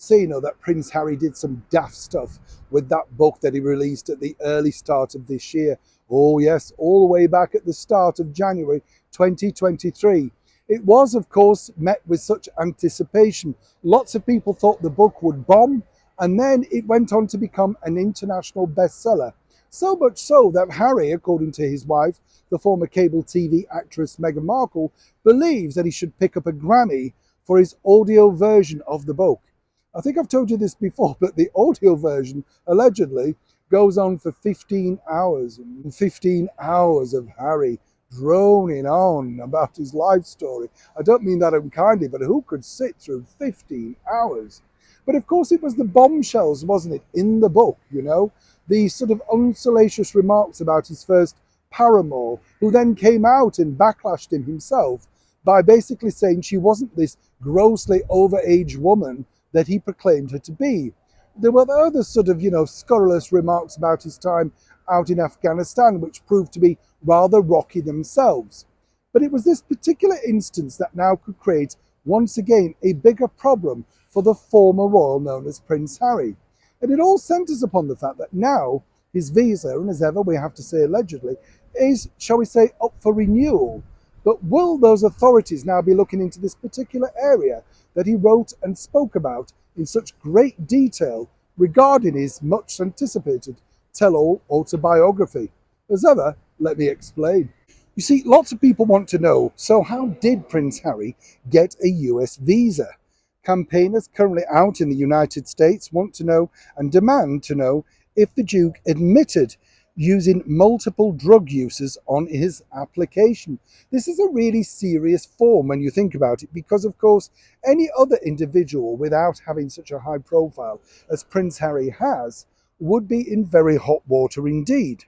say, that Prince Harry did some daft stuff with that book that he released at the early start of this year. Oh yes, all the way back at the start of January 2023. It was, of course, met with such anticipation. Lots of people thought the book would bomb, and then it went on to become an international bestseller. So much so that Harry, according to his wife, the former cable TV actress Meghan Markle, believes that he should pick up a Grammy for his audio version of the book. I think I've told you this before, but the audio version, allegedly, goes on for 15 hours. 15 hours of Harry droning on about his life story. I don't mean that unkindly, but who could sit through 15 hours? But of course it was the bombshells, wasn't it, in the book, the sort of unsalacious remarks about his first paramour, who then came out and backlashed him himself by basically saying she wasn't this grossly overaged woman that he proclaimed her to be. There were other sort of, scurrilous remarks about his time out in Afghanistan, which proved to be rather rocky themselves. But it was this particular instance that now could create, once again, a bigger problem for the former royal known as Prince Harry. And it all centres upon the fact that now his visa, and as ever we have to say allegedly, is, shall we say, up for renewal. But will those authorities now be looking into this particular area that he wrote and spoke about in such great detail regarding his much anticipated tell-all autobiography? As ever, let me explain. You see, lots of people want to know, so how did Prince Harry get a US visa? Campaigners currently out in the United States want to know and demand to know if the Duke admitted using multiple drug uses on his application. This is a really serious form when you think about it, because of course any other individual without having such a high profile as Prince Harry has would be in very hot water indeed.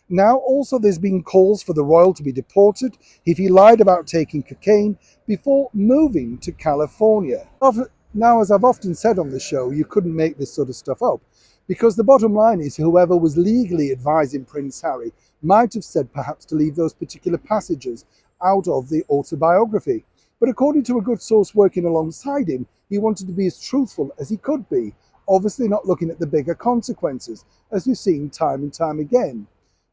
Now also there's been calls for the royal to be deported if he lied about taking cocaine before moving to California. Now, as I've often said on the show, you couldn't make this sort of stuff up, because the bottom line is whoever was legally advising Prince Harry might have said perhaps to leave those particular passages out of the autobiography. But according to a good source working alongside him, he wanted to be as truthful as he could be, obviously not looking at the bigger consequences, as we've seen time and time again.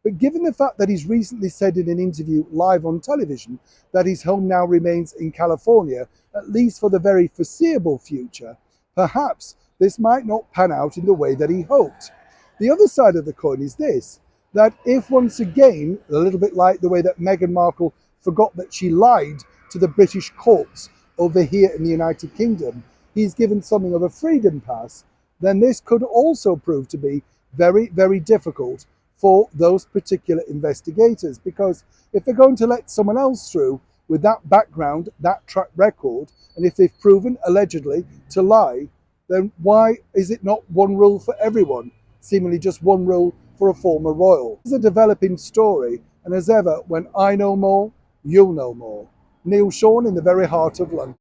But given the fact that he's recently said in an interview live on television that his home now remains in California, at least for the very foreseeable future, perhaps this might not pan out in the way that he hoped. The other side of the coin is this, that if once again, a little bit like the way that Meghan Markle forgot that she lied to the British courts over here in the United Kingdom, he's given something of a freedom pass, then this could also prove to be very, very difficult for those particular investigators, because if they're going to let someone else through with that background, that track record, and if they've proven allegedly to lie, then why is it not one rule for everyone? Seemingly just one rule for a former royal. It's a developing story, and as ever, when I know more, you'll know more. Neil Sean in the very heart of London.